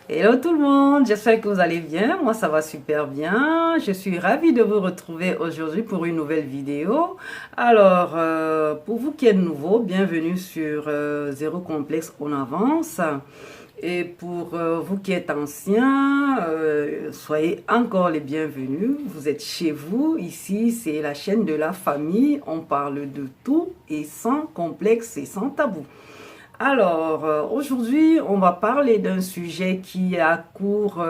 Hello tout le monde, j'espère que vous allez bien. Moi ça va super bien. Je suis ravie de vous retrouver aujourd'hui pour une nouvelle vidéo. Alors pour vous qui êtes nouveau, bienvenue sur Zéro Complexe on avance. Et pour vous qui êtes anciens, soyez encore les bienvenus. Vous êtes chez vous. Ici c'est la chaîne de la famille. On parle de tout et sans complexe et sans tabou. Alors, aujourd'hui, on va parler d'un sujet qui est à court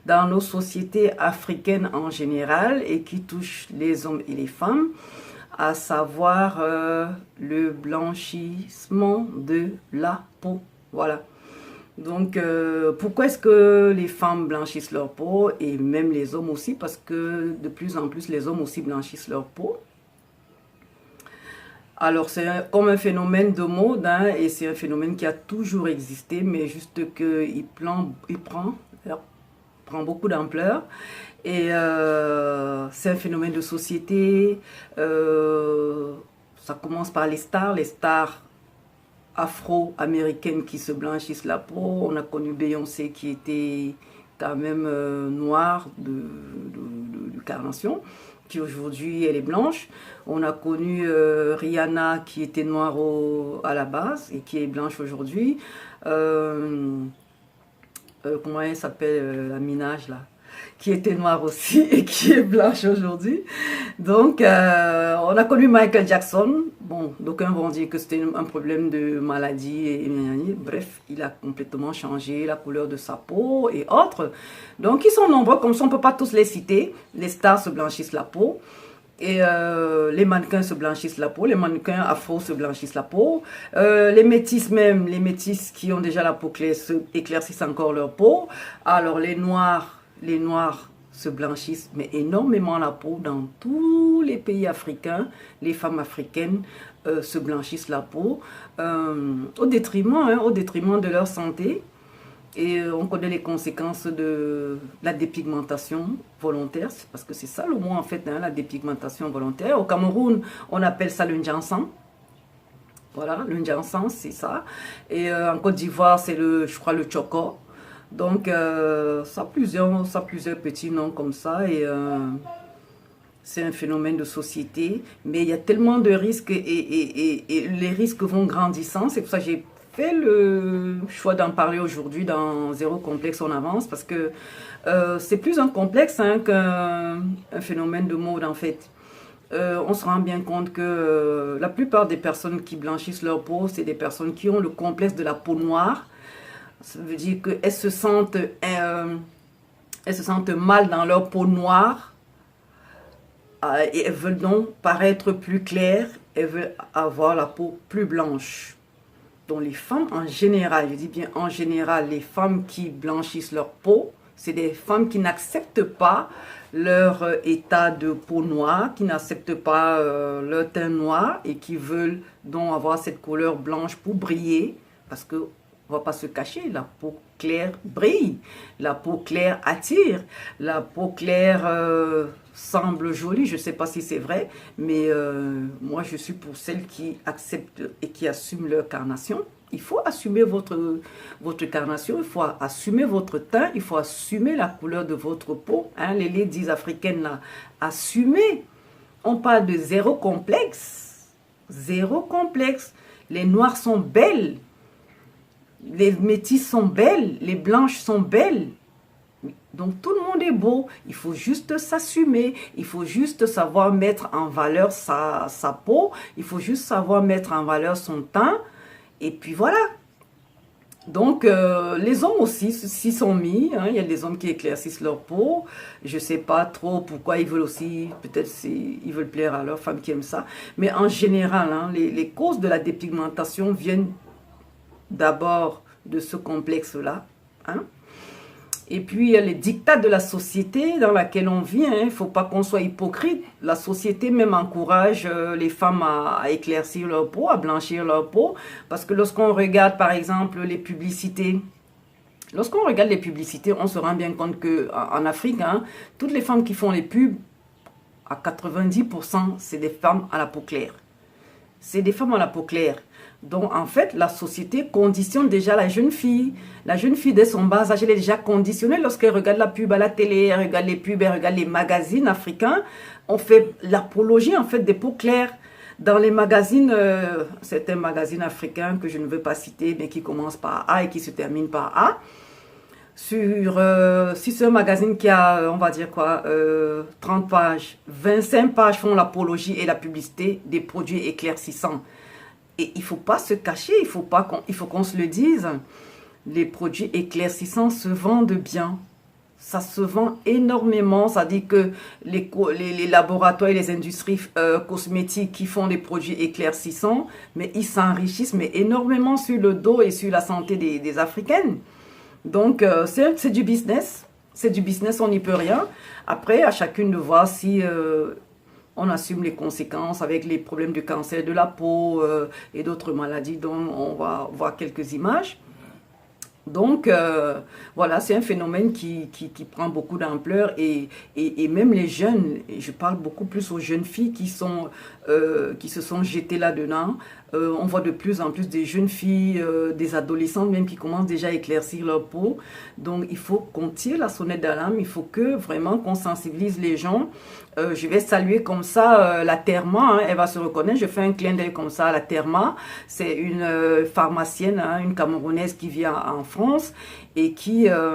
dans nos sociétés africaines en général et qui touche les hommes et les femmes, à savoir le blanchissement de la peau. Voilà. Donc, pourquoi est-ce que les femmes blanchissent leur peau et même les hommes aussi? Parce que de plus en plus, les hommes aussi blanchissent leur peau. Alors, c'est comme un phénomène de mode, hein, et c'est un phénomène qui a toujours existé, mais juste qu'il prend beaucoup d'ampleur. Et c'est un phénomène de société. Ça commence par les stars afro-américaines qui se blanchissent la peau. On a connu Beyoncé qui était quand même noire de carnation, qui aujourd'hui elle est blanche. On a connu Rihanna qui était noire à la base et qui est blanche aujourd'hui. Comment elle s'appelle, la Minaj là, qui était noire aussi et qui est blanche aujourd'hui. Donc, on a connu Michael Jackson. Bon, d'aucuns vont dire que c'était un problème de maladie bref, il a complètement changé la couleur de sa peau et autres. Donc, ils sont nombreux, comme ça on ne peut pas tous les citer. Les stars se blanchissent la peau. Et les mannequins se blanchissent la peau, les mannequins afro se blanchissent la peau, les métis même, les métis qui ont déjà la peau claire se éclaircissent encore leur peau. Alors les noirs se blanchissent mais énormément la peau dans tous les pays africains. Les femmes africaines se blanchissent la peau au détriment de leur santé. Et on connaît les conséquences de la dépigmentation volontaire, parce que c'est ça le mot en fait, hein, la dépigmentation volontaire. Au Cameroun, on appelle ça le Njansan. Voilà, le Njansan, c'est ça. Et en Côte d'Ivoire, c'est je crois, le Tchoko. Donc, ça a plusieurs petits noms comme ça. Et c'est un phénomène de société. Mais il y a tellement de risques et les risques vont grandissant. C'est pour ça que j'ai fait le choix d'en parler aujourd'hui dans Zéro Complexe on avance, parce que c'est plus un complexe hein, qu'un phénomène de mode en fait. On se rend bien compte que la plupart des personnes qui blanchissent leur peau, c'est des personnes qui ont le complexe de la peau noire. Ça veut dire qu'elles se sentent mal dans leur peau noire et elles veulent donc paraître plus claires, elles veulent avoir la peau plus blanche. Donc les femmes en général, je dis bien en général, les femmes qui blanchissent leur peau, c'est des femmes qui n'acceptent pas leur état de peau noire, qui n'acceptent pas leur teint noir et qui veulent donc avoir cette couleur blanche pour briller, parce que on va pas se cacher, la peau claire brille, la peau claire attire, la peau claire semble jolie, je ne sais pas si c'est vrai, mais moi je suis pour celles qui acceptent et qui assument leur carnation. Il faut assumer votre carnation, il faut assumer votre teint, il faut assumer la couleur de votre peau. Hein, les ladies africaines là, assumez. On parle de zéro complexe. Zéro complexe. Les noirs sont belles. Les métisses sont belles, les blanches sont belles. Donc tout le monde est beau, il faut juste s'assumer, il faut juste savoir mettre en valeur sa peau, il faut juste savoir mettre en valeur son teint, et puis voilà. Donc les hommes aussi s'y sont mis, hein. Il y a des hommes qui éclaircissent leur peau, je ne sais pas trop pourquoi ils veulent aussi, peut-être ils veulent plaire à leur femme qui aime ça, mais en général, hein, les causes de la dépigmentation viennent d'abord de ce complexe-là, hein. Et puis, il y a les dictats de la société dans laquelle on vit. Il ne faut pas qu'on soit hypocrite. La société même encourage les femmes à éclaircir leur peau, à blanchir leur peau. Parce que lorsqu'on regarde, par exemple, les publicités, on se rend bien compte qu'en Afrique, hein, toutes les femmes qui font les pubs, à 90%, c'est des femmes à la peau claire. c'est des femmes à la peau claire. Donc, en fait, la société conditionne déjà la jeune fille. La jeune fille, dès son bas âge, elle est déjà conditionnée lorsqu'elle regarde la pub à la télé, elle regarde les pubs, elle regarde les magazines africains. On fait l'apologie, en fait, des peaux claires. Dans les magazines, certains magazines africains que je ne veux pas citer, mais qui commencent par A et qui se terminent par A. Si c'est un magazine qui a, on va dire quoi, 30 pages, 25 pages font l'apologie et la publicité des produits éclaircissants. Et il ne faut pas se cacher, il faut qu'on se le dise. Les produits éclaircissants se vendent bien. Ça se vend énormément. Ça dit que les laboratoires et les industries cosmétiques qui font des produits éclaircissants, mais ils s'enrichissent mais énormément sur le dos et sur la santé des Africaines. Donc, c'est du business. C'est du business, on n'y peut rien. Après, à chacune de voir si on assume les conséquences avec les problèmes de cancer de la peau et d'autres maladies dont on va voir quelques images. Donc, voilà, c'est un phénomène qui prend beaucoup d'ampleur et même les jeunes, et je parle beaucoup plus aux jeunes filles qui se sont jetées là-dedans. On voit de plus en plus des jeunes filles, des adolescentes même qui commencent déjà à éclaircir leur peau. Donc, il faut qu'on tire la sonnette d'alarme, il faut que vraiment qu'on sensibilise les gens. Je vais saluer comme ça la Therma, hein, elle va se reconnaître, je fais un clin d'œil comme ça à la Therma. C'est une pharmacienne, hein, une Camerounaise qui vit en France et qui a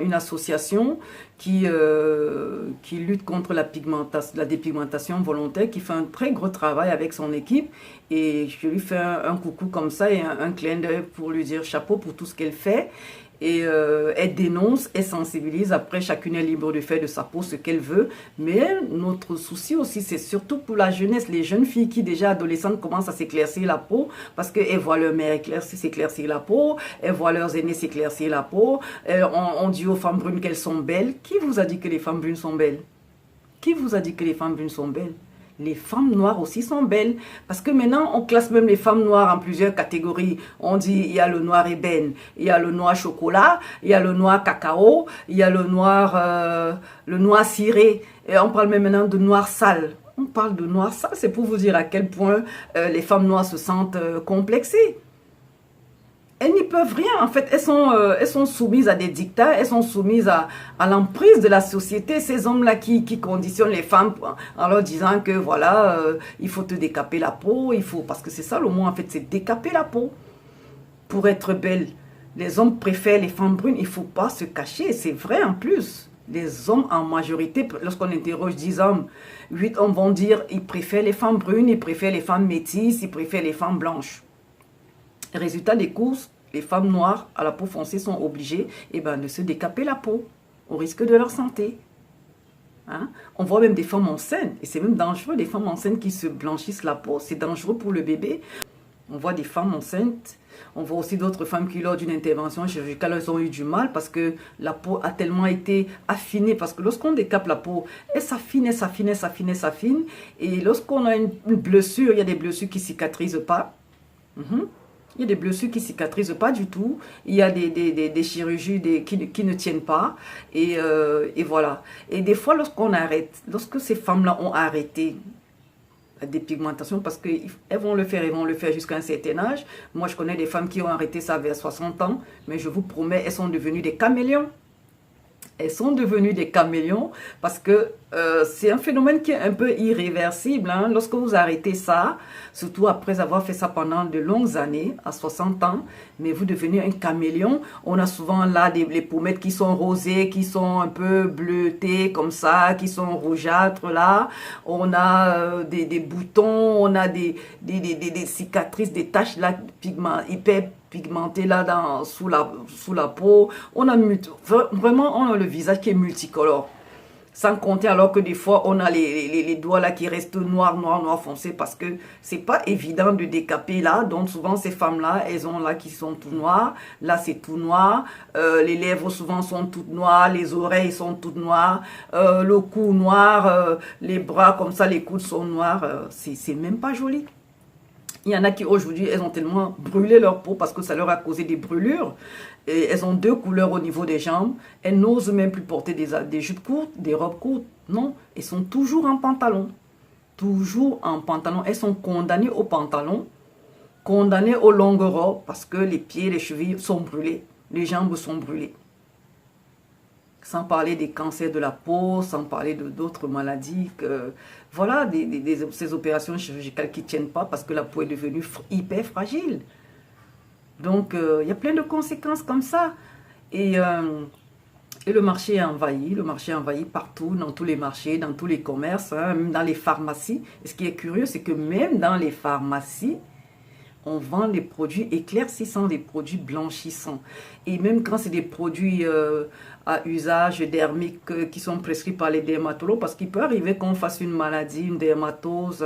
une association qui lutte contre la dépigmentation volontaire, qui fait un très gros travail avec son équipe. Et je lui fais un coucou comme ça et un clin d'œil pour lui dire chapeau pour tout ce qu'elle fait. Et elle dénonce, elle sensibilise. Après, chacune est libre de faire de sa peau ce qu'elle veut. Mais notre souci aussi, c'est surtout pour la jeunesse, les jeunes filles qui déjà adolescentes commencent à s'éclaircir la peau parce qu'elles voient leur mère s'éclaircir la peau, elles voient leurs aînés s'éclaircir la peau. On dit aux femmes brunes qu'elles sont belles. Qui vous a dit que les femmes brunes sont belles? Qui vous a dit que les femmes brunes sont belles? Les femmes noires aussi sont belles. Parce que maintenant, on classe même les femmes noires en plusieurs catégories. On dit, il y a le noir ébène, il y a le noir chocolat, il y a le noir cacao, il y a le noir ciré. Et on parle même maintenant de noir sale. On parle de noir sale, c'est pour vous dire à quel point les femmes noires se sentent complexées. Elles n'y peuvent rien, en fait, elles sont soumises à des dictats, elles sont soumises à l'emprise de la société, ces hommes-là qui conditionnent les femmes en leur disant que voilà, il faut te décaper la peau, parce que c'est ça le mot en fait, c'est décaper la peau pour être belle. Les hommes préfèrent les femmes brunes, il ne faut pas se cacher, c'est vrai en plus. Les hommes en majorité, lorsqu'on interroge 10 hommes, 8 hommes vont dire ils préfèrent les femmes brunes, ils préfèrent les femmes métisses, ils préfèrent les femmes blanches. Résultat des courses, les femmes noires à la peau foncée sont obligées de se décaper la peau au risque de leur santé. Hein? On voit même des femmes enceintes, et c'est même dangereux, des femmes enceintes qui se blanchissent la peau, c'est dangereux pour le bébé. On voit des femmes enceintes, on voit aussi d'autres femmes qui, lors d'une intervention chirurgicale, elles ont eu du mal parce que la peau a tellement été affinée. Parce que lorsqu'on décape la peau, elle s'affine, elle s'affine, elle s'affine, elle s'affine. Et lorsqu'on a une blessure, il y a des blessures qui ne cicatrisent pas. Il y a des blessures qui ne cicatrisent pas du tout. Il y a des chirurgies qui ne tiennent pas. Et voilà. Et des fois, lorsque ces femmes-là ont arrêté la dépigmentation, parce qu'elles vont le faire jusqu'à un certain âge. Moi, je connais des femmes qui ont arrêté ça vers 60 ans. Mais je vous promets, elles sont devenues des caméléons. Elles sont devenues des caméléons parce que c'est un phénomène qui est un peu irréversible. Hein. Lorsque vous arrêtez ça, surtout après avoir fait ça pendant de longues années, à 60 ans, mais vous devenez un caméléon. On a souvent là les pommettes qui sont rosées, qui sont un peu bleutées comme ça, qui sont rougeâtres là. On a des boutons, on a des cicatrices, des taches là, hyper pigmentées là sous la peau. On a vraiment on a le visage qui est multicolore. Sans compter alors que des fois, on a les doigts là qui restent noirs foncés parce que c'est pas évident de décaper là. Donc souvent, ces femmes-là, elles ont là qui sont tout noirs. Là, c'est tout noir. Les lèvres souvent sont toutes noires. Les oreilles sont toutes noires. Le cou noir. Les bras comme ça, les coudes sont noirs. C'est même pas joli. Il y en a qui aujourd'hui, elles ont tellement brûlé leur peau parce que ça leur a causé des brûlures. Et elles ont 2 couleurs au niveau des jambes. Elles n'osent même plus porter des jupes courtes, des robes courtes. Non, elles sont toujours en pantalon. toujours en pantalon. Elles sont condamnées au pantalon, condamnées aux longues robes parce que les pieds, les chevilles sont brûlés, les jambes sont brûlées. Sans parler des cancers de la peau, sans parler d'autres maladies. Voilà, ces opérations chirurgicales qui ne tiennent pas parce que la peau est devenue hyper fragile. Donc, il y a plein de conséquences comme ça. Et le marché est envahi partout, dans tous les marchés, dans tous les commerces, hein, même dans les pharmacies. Et ce qui est curieux, c'est que même dans les pharmacies, on vend les produits éclaircissants, des produits blanchissants. Et même quand c'est des produits à usage dermique qui sont prescrits par les dermatologues, parce qu'il peut arriver qu'on fasse une maladie, une dermatose,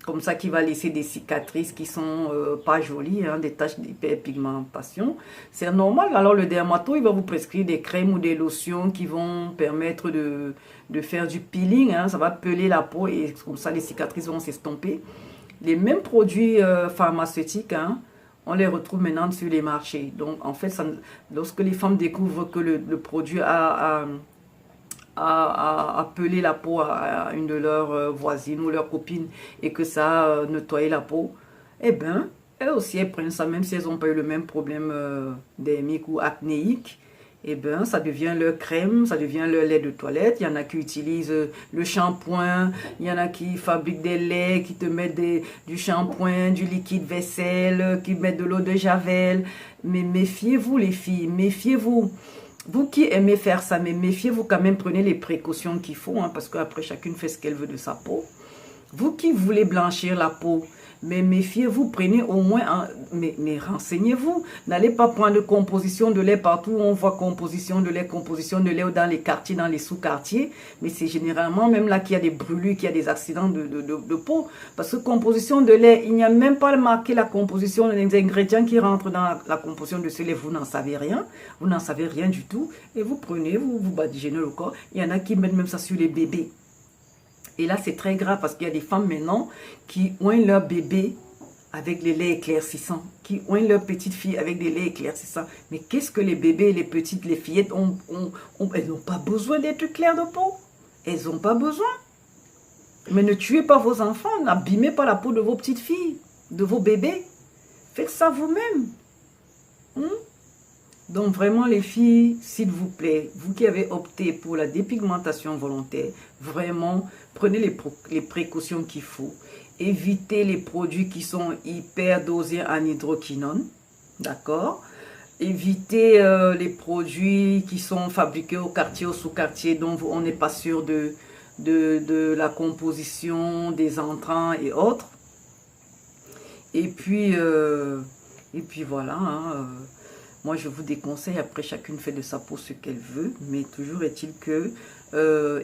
comme ça qui va laisser des cicatrices qui sont pas jolies, hein, des taches d'hyperpigmentation. C'est normal, alors le dermatologue il va vous prescrire des crèmes ou des lotions qui vont permettre de faire du peeling, hein, ça va peler la peau et comme ça les cicatrices vont s'estomper. Les mêmes produits pharmaceutiques, hein, on les retrouve maintenant sur les marchés. Donc, en fait, lorsque les femmes découvrent que le produit a pelé la peau à une de leurs voisines ou leurs copines et que ça a nettoyé la peau, eh bien, elles aussi, elles prennent ça, même si elles n'ont pas eu le même problème dermique ou acnéique. Eh bien, ça devient leur crème, ça devient leur lait de toilette. Il y en a qui utilisent le shampoing, il y en a qui fabriquent des laits, qui te mettent du shampoing, du liquide vaisselle, qui mettent de l'eau de javel. Mais méfiez-vous les filles, méfiez-vous. Vous qui aimez faire ça, mais méfiez-vous quand même, prenez les précautions qu'il faut, hein, parce qu'après chacune fait ce qu'elle veut de sa peau. Vous qui voulez blanchir la peau, mais méfiez-vous, prenez au moins, mais renseignez-vous. N'allez pas prendre composition de lait partout où on voit composition de lait dans les quartiers, dans les sous-quartiers. Mais c'est généralement même là qu'il y a des brûlures, qu'il y a des accidents de peau. Parce que composition de lait, il n'y a même pas marqué la composition des ingrédients qui rentrent dans la composition de ce lait. Vous n'en savez rien. Vous n'en savez rien du tout. Et vous prenez, vous badigeonnez le corps. Il y en a qui mettent même ça sur les bébés. Et là, c'est très grave parce qu'il y a des femmes maintenant qui oignent leur bébé avec les laits éclaircissants, qui oignent leur petite fille avec des laits éclaircissants. Mais qu'est-ce que les bébés, les petites, les fillettes, elles n'ont pas besoin d'être claires de peau. Elles n'ont pas besoin. Mais ne tuez pas vos enfants, n'abîmez pas la peau de vos petites filles, de vos bébés. Faites ça vous-même. Donc vraiment les filles, s'il vous plaît, vous qui avez opté pour la dépigmentation volontaire, vraiment prenez les précautions qu'il faut. Évitez les produits qui sont hyper dosés en hydroquinone, d'accord? Évitez les produits qui sont fabriqués au quartier, au sous-quartier, dont on n'est pas sûr de la composition, des entrants et autres. Et puis voilà, hein, moi, je vous déconseille, après chacune fait de sa peau ce qu'elle veut, mais toujours est-il que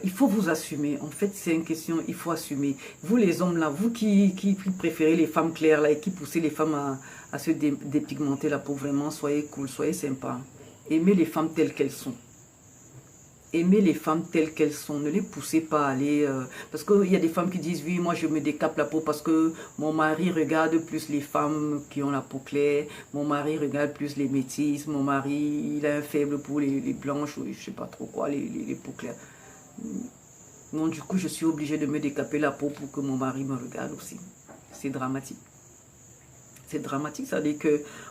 il faut vous assumer. En fait, c'est une question, il faut assumer. Vous les hommes là, vous qui préférez les femmes claires là et qui poussez les femmes à se dépigmenter la peau, vraiment, soyez cool, soyez sympa. Aimez les femmes telles qu'elles sont. Aimez les femmes telles qu'elles sont, ne les poussez pas à aller... parce qu'il y a des femmes qui disent, oui, moi je me décape la peau parce que mon mari regarde plus les femmes qui ont la peau claire, mon mari regarde plus les métisses, mon mari, il a un faible pour les blanches, ou je sais pas trop quoi, les peaux claires. Donc du coup, je suis obligée de me décaper la peau pour que mon mari me regarde aussi. C'est dramatique. C'est dramatique, ça veut dire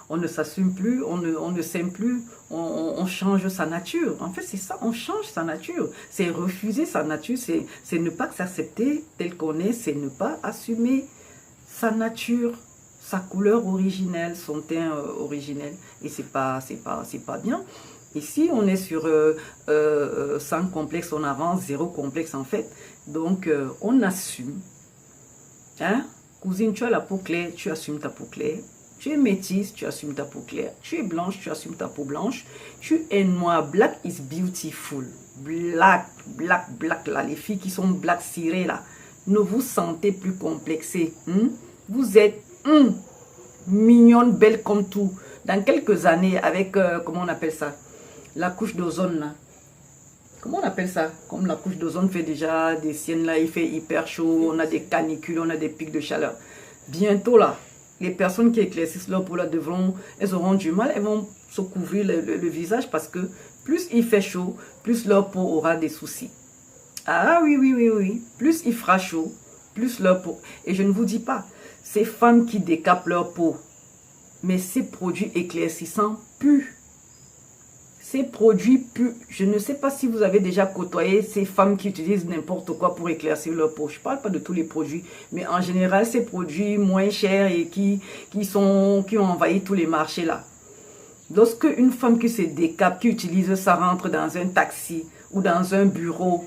qu'on ne s'assume plus, on ne s'aime plus, on change sa nature. En fait, c'est ça, on change sa nature. C'est refuser sa nature, c'est ne pas s'accepter tel qu'on est, c'est ne pas assumer sa nature, sa couleur originelle, son teint originel. Et c'est pas bien. Ici, on est sur sans complexe, on avance, zéro complexe en fait. Donc, on assume. Hein? Cousine, tu as la peau claire, tu assumes ta peau claire. Tu es métisse, tu assumes ta peau claire. Tu es blanche, tu assumes ta peau blanche. Tu es noire. Black is beautiful. Black, black, black, là. Les filles qui sont black cirées, là. Ne vous sentez plus complexées. Vous êtes mignonne, belle comme tout. Dans quelques années, avec, comment on appelle ça? La couche d'ozone, là. Comment on appelle ça? Comme la couche d'ozone fait déjà des siennes là, il fait hyper chaud, on a des canicules, on a des pics de chaleur. Bientôt là, les personnes qui éclaircissent leur peau là elles auront du mal, elles vont se couvrir le visage parce que plus il fait chaud, plus leur peau aura des soucis. Ah oui, oui, oui, oui. Plus il fera chaud, plus leur peau. Et je ne vous dis pas, ces femmes qui décapent leur peau, mais ces produits éclaircissants puent. Ces produits puent. Je ne sais pas si vous avez déjà côtoyé ces femmes qui utilisent n'importe quoi pour éclaircir leur peau. Je ne parle pas de tous les produits, mais en général, ces produits moins chers et qui ont envahi tous les marchés là. Lorsque une femme qui se décape, qui utilise ça, rentre dans un taxi ou dans un bureau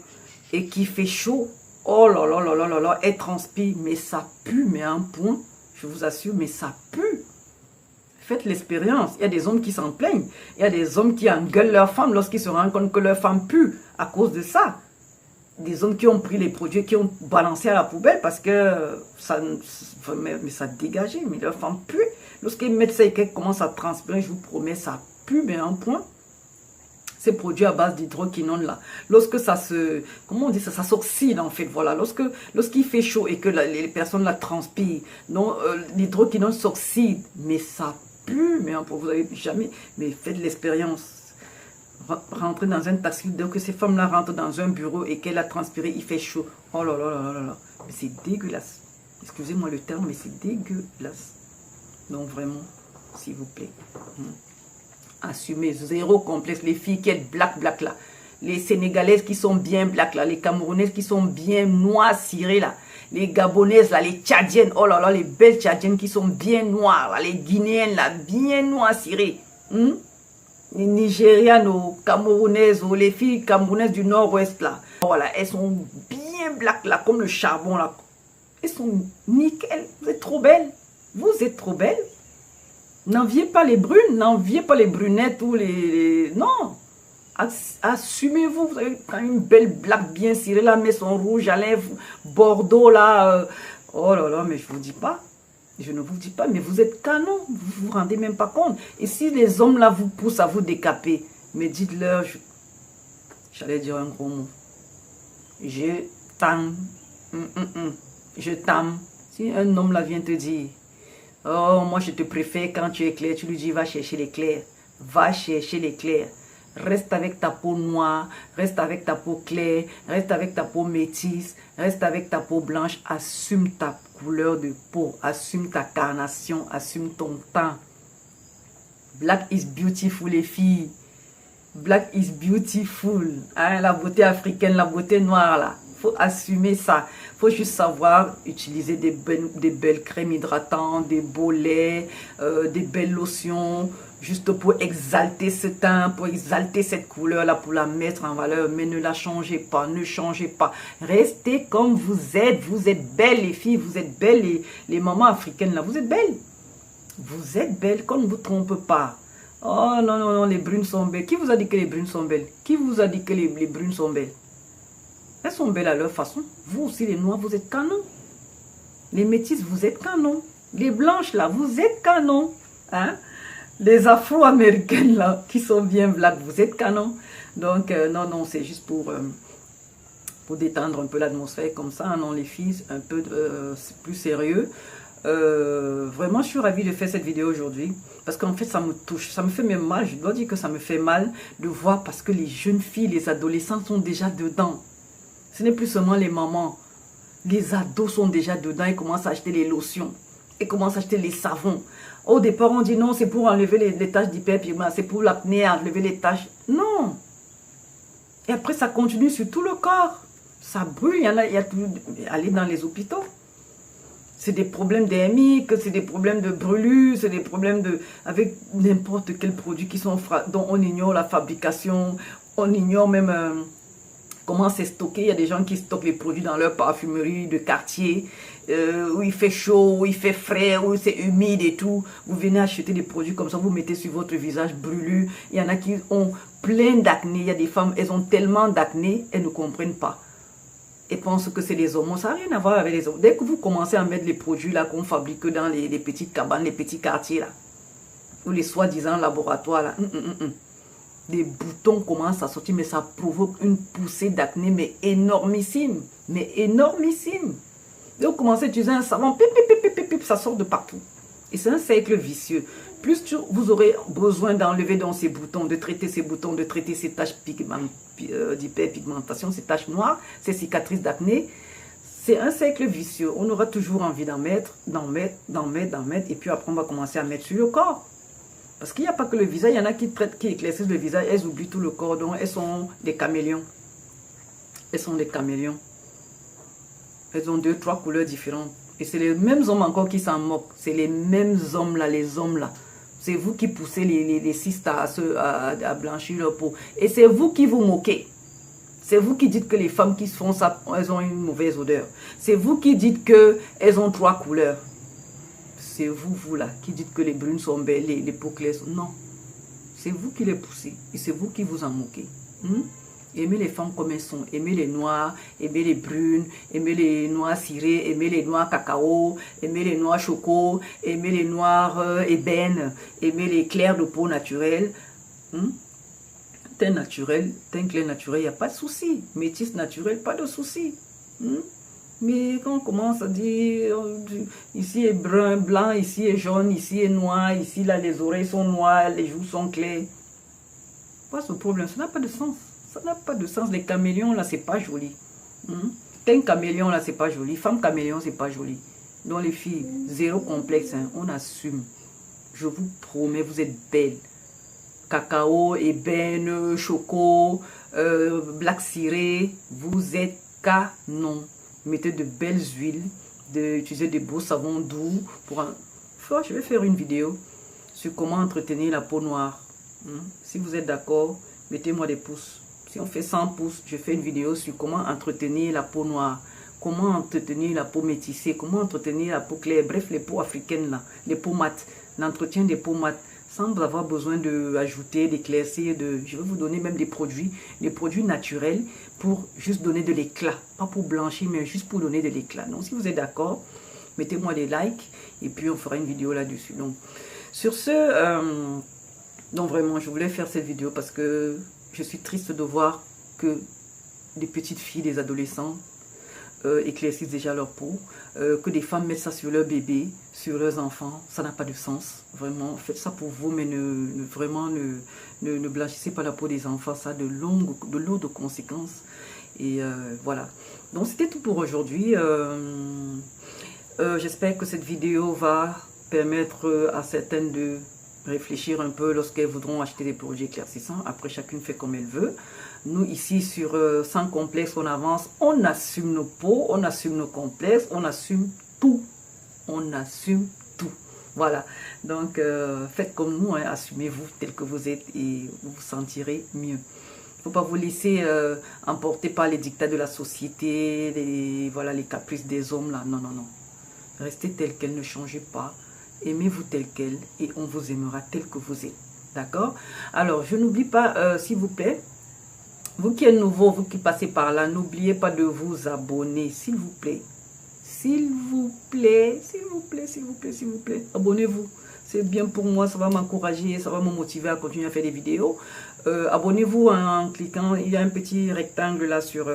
et qui fait chaud, oh là là là là là là, elle transpire, mais ça pue, mais à un point, je vous assure, mais ça pue. Faites l'expérience. Il y a des hommes qui s'en plaignent. Il y a des hommes qui engueulent leur femme lorsqu'ils se rendent compte que leur femme pue à cause de ça. Des hommes qui ont pris les produits, qui ont balancé à la poubelle parce que ça, mais ça dégageait, mais leur femme pue. Lorsqu'ils mettent ça et qu'elles commencent à transpirer, je vous promets, ça pue, mais à un point. Ces produits à base d'hydroquinone là, lorsque ça se, comment on dit ça, ça s'oxyde en fait, voilà, lorsqu'il fait chaud et que les personnes la transpirent, non, l'hydroquinone s'oxyde, mais ça pue, mais vous avez jamais, mais faites l'expérience. Rentrer dans un taxi, donc que ces femmes-là rentrent dans un bureau et qu'elle a transpiré, il fait chaud, oh là là là là là, mais c'est dégueulasse, excusez-moi le terme, mais c'est dégueulasse, donc vraiment, s'il vous plaît. Assumez, zéro complexe, les filles qui êtes black là, les Sénégalaises qui sont bien black là, les Camerounaises qui sont bien noires cirées là, les Gabonaises là, les Tchadiennes, oh là là, les belles Tchadiennes qui sont bien noires là, les Guinéennes là, bien noires cirées, les Nigérianes, Camerounaises, les filles Camerounaises du nord-ouest là, voilà, elles sont bien black là, comme le charbon là, elles sont nickel, vous êtes trop belles, vous êtes trop belles. N'enviez pas les brunes, n'enviez pas les brunettes ou les... Non, assumez-vous, vous avez quand une belle blague bien cirée, là, mais son rouge à lèvres, bordeaux, là. Oh là là, mais je ne vous dis pas, je ne vous dis pas, mais vous êtes canon, vous vous rendez même pas compte. Et si les hommes, là, vous poussent à vous décaper, mais dites-leur, j'allais dire un gros mot, je t'aime, je t'aime. Si un homme, là, vient te dire, oh, moi je te préfère quand tu es clair, tu lui dis va chercher l'éclair. Va chercher l'éclair. Reste avec ta peau noire, reste avec ta peau claire, reste avec ta peau métisse, reste avec ta peau blanche. Assume ta couleur de peau, assume ta carnation, assume ton teint. Black is beautiful les filles. Black is beautiful. Hein, la beauté africaine, la beauté noire là. Faut assumer ça. Faut juste savoir utiliser des belles crèmes hydratantes, des beaux laits, des belles lotions, juste pour exalter ce teint, pour exalter cette couleur-là, pour la mettre en valeur. Mais ne la changez pas, ne changez pas. Restez comme vous êtes belles les filles, vous êtes belles les mamans africaines là, vous êtes belles. Vous êtes belles, qu'on ne vous trompe pas. Oh non, non, non, les brunes sont belles. Qui vous a dit que les brunes sont belles? Qui vous a dit que les brunes sont belles? Elles sont belles à leur façon. Vous aussi, les noirs, vous êtes canon. Les métisses, vous êtes canon. Les blanches, là, vous êtes canon. Hein? Les afro-américaines, là, qui sont bien black, vous êtes canon. Donc, non, non, c'est juste pour détendre un peu l'atmosphère comme ça. Non, les filles, un peu plus sérieux. Vraiment, je suis ravie de faire cette vidéo aujourd'hui. Parce qu'en fait, ça me touche. Ça me fait même mal. Je dois dire que ça me fait mal de voir parce que les jeunes filles, les adolescents sont déjà dedans. Ce n'est plus seulement les mamans. Les ados sont déjà dedans et commencent à acheter les lotions. Et commencent à acheter les savons. Au départ, on dit non, c'est pour enlever les taches d'hyperpigment. C'est pour l'apnée, enlever les taches. Non. Et après, ça continue sur tout le corps. Ça brûle. Il y a tout. Allez dans les hôpitaux. C'est des problèmes d'hémique, c'est des problèmes de brûlure, c'est des problèmes avec n'importe quel produit dont on ignore la fabrication. On ignore même... comment c'est stocké. Il y a des gens qui stockent les produits dans leur parfumerie de quartier, où il fait chaud, où il fait frais, où c'est humide et tout. Vous venez acheter des produits comme ça, vous mettez sur votre visage brûlu. Il y en a qui ont plein d'acné. Il y a des femmes, elles ont tellement d'acné, elles ne comprennent pas. Elles pensent que c'est les hormones. Ça n'a rien à voir avec les hormones. Dès que vous commencez à mettre les produits là qu'on fabrique dans les petites cabanes, les petits quartiers là, ou les soi-disant laboratoires là, des boutons commencent à sortir, mais ça provoque une poussée d'acné, mais énormissime. Mais énormissime. Et vous commencez à utiliser un savon, ça sort de partout. Et c'est un cercle vicieux. Plus vous aurez besoin d'enlever dans ces boutons, de traiter ces boutons, de traiter ces taches d'hyperpigmentation, ces taches noires, ces cicatrices d'acné, C'est un cercle vicieux. On aura toujours envie d'en mettre, et puis après on va commencer à mettre sur le corps. Parce qu'il n'y a pas que le visage, il y en a qui éclaircissent le visage, elles oublient tout le corps, donc elles sont des caméléons. Elles sont des caméléons. Elles ont 2-3 couleurs différentes. Et c'est les mêmes hommes encore qui s'en moquent. C'est les mêmes hommes là, les hommes là. C'est vous qui poussez les cystes à blanchir leur peau. Et c'est vous qui vous moquez. C'est vous qui dites que les femmes qui font ça, elles ont une mauvaise odeur. C'est vous qui dites qu'elles ont 3 couleurs. C'est vous là, qui dites que les brunes sont belles, les peaux claires sont... Non. C'est vous qui les poussez. Et c'est vous qui vous en moquez. Aimez les femmes comme elles sont. Aimez les noirs, aimez les brunes, aimez les noirs cirés, aimez les noirs cacao, aimez les noirs choco, aimez les noirs ébènes, aimez les clairs de peau naturelle. Teint naturel, teint clair naturel, il n'y a pas de souci. Métis naturel, pas de souci. Mais quand on commence à dire, ici est brun, blanc, ici est jaune, ici est noir, ici là les oreilles sont noires, les joues sont claires. Pas ce problème, ça n'a pas de sens. Ça n'a pas de sens. Les caméléons là, c'est pas joli. Teint caméléon là, c'est pas joli. Femme caméléon, c'est pas joli. Donc les filles, zéro complexe, hein, on assume. Je vous promets, vous êtes belles. Cacao, ébène, choco, black ciré, vous êtes canon. Mettez de belles huiles, utilisez de beaux savons doux. Je vais faire une vidéo sur comment entretenir la peau noire. Si vous êtes d'accord, mettez-moi des pouces. Si on fait 100 pouces, je fais une vidéo sur comment entretenir la peau noire. Comment entretenir la peau métissée, comment entretenir la peau claire. Bref, les peaux africaines là, les peaux mates, l'entretien des peaux mates. Sans avoir besoin d'ajouter, d'éclaircir, je vais vous donner même des produits naturels pour juste donner de l'éclat. Pas pour blanchir, mais juste pour donner de l'éclat. Donc, si vous êtes d'accord, mettez-moi des likes et puis on fera une vidéo là-dessus. Donc, sur ce, donc vraiment, je voulais faire cette vidéo parce que je suis triste de voir que des petites filles, des adolescents, éclaircissent déjà leur peau, que des femmes mettent ça sur leurs bébés, sur leurs enfants, ça n'a pas de sens, vraiment, faites ça pour vous, mais ne blanchissez pas la peau des enfants, ça a de lourdes conséquences, et voilà, donc c'était tout pour aujourd'hui, j'espère que cette vidéo va permettre à certaines de réfléchir un peu lorsqu'elles voudront acheter des produits éclaircissants. Après, chacune fait comme elle veut. Nous, ici, sur Sans Complexe, on avance, on assume nos peaux, on assume nos complexes, on assume tout. On assume tout. Voilà. Donc, faites comme nous, hein, assumez-vous tel que vous êtes et vous vous sentirez mieux. Il ne faut pas vous laisser emporter par les dictats de la société, les caprices des hommes, là. Non, non, non. Restez tel quel, ne changez pas. Aimez-vous tel quel et on vous aimera tel que vous êtes. D'accord? Alors, je n'oublie pas, s'il vous plaît, vous qui êtes nouveau, vous qui passez par là, n'oubliez pas de vous abonner, s'il vous plaît. S'il vous plaît, s'il vous plaît, s'il vous plaît, s'il vous plaît. Abonnez-vous. C'est bien pour moi, ça va m'encourager, ça va me motiver à continuer à faire des vidéos. Abonnez-vous en cliquant, il y a un petit rectangle là sur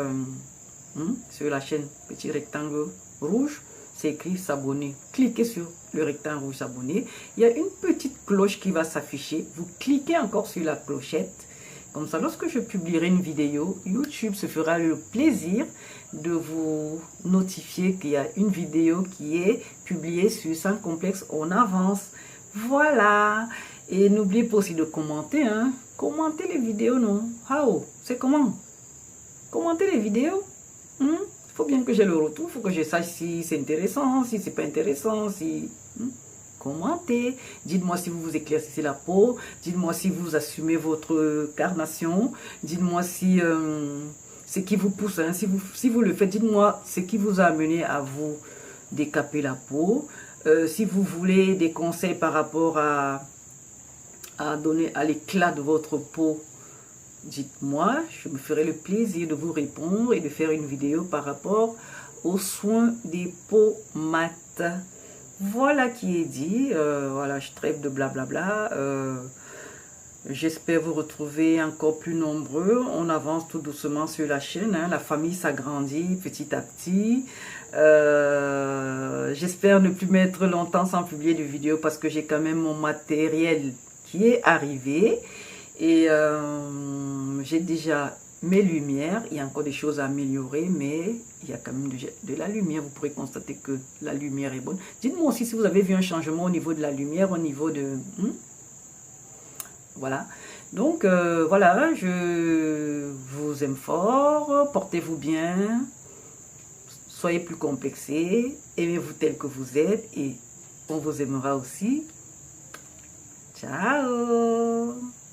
la chaîne, petit rectangle rouge. C'est écrit s'abonner. Cliquez sur le rectangle rouge s'abonner. Il y a une petite cloche qui va s'afficher. Vous cliquez encore sur la clochette. Comme ça, lorsque je publierai une vidéo, YouTube se fera le plaisir de vous notifier qu'il y a une vidéo qui est publiée sur Sans Complexe en avance. Voilà. Et n'oubliez pas aussi de commenter. Hein. Commentez les vidéos, non? How? C'est comment? Commentez les vidéos. Il faut bien que j'ai le retour, il faut que je sache si c'est intéressant, si c'est pas intéressant, si... Commentez, dites-moi si vous vous éclaircissez la peau, dites-moi si vous assumez votre carnation, dites-moi si ce qui vous pousse, hein, si vous le faites, dites-moi ce qui vous a amené à vous décaper la peau, si vous voulez des conseils par rapport à donner à l'éclat de votre peau, dites-moi, je me ferai le plaisir de vous répondre et de faire une vidéo par rapport aux soins des peaux mates. Voilà qui est dit. Voilà, je trêve de blablabla. J'espère vous retrouver encore plus nombreux. On avance tout doucement sur la chaîne. Hein. La famille s'agrandit petit à petit. J'espère ne plus mettre longtemps sans publier de vidéos parce que j'ai quand même mon matériel qui est arrivé. Et j'ai déjà mes lumières, il y a encore des choses à améliorer, mais il y a quand même de la lumière. Vous pourrez constater que la lumière est bonne. Dites-moi aussi si vous avez vu un changement au niveau de la lumière, au niveau de... Voilà. Donc, voilà, je vous aime fort. Portez-vous bien. Soyez plus complexés. Aimez-vous tel que vous êtes et on vous aimera aussi. Ciao!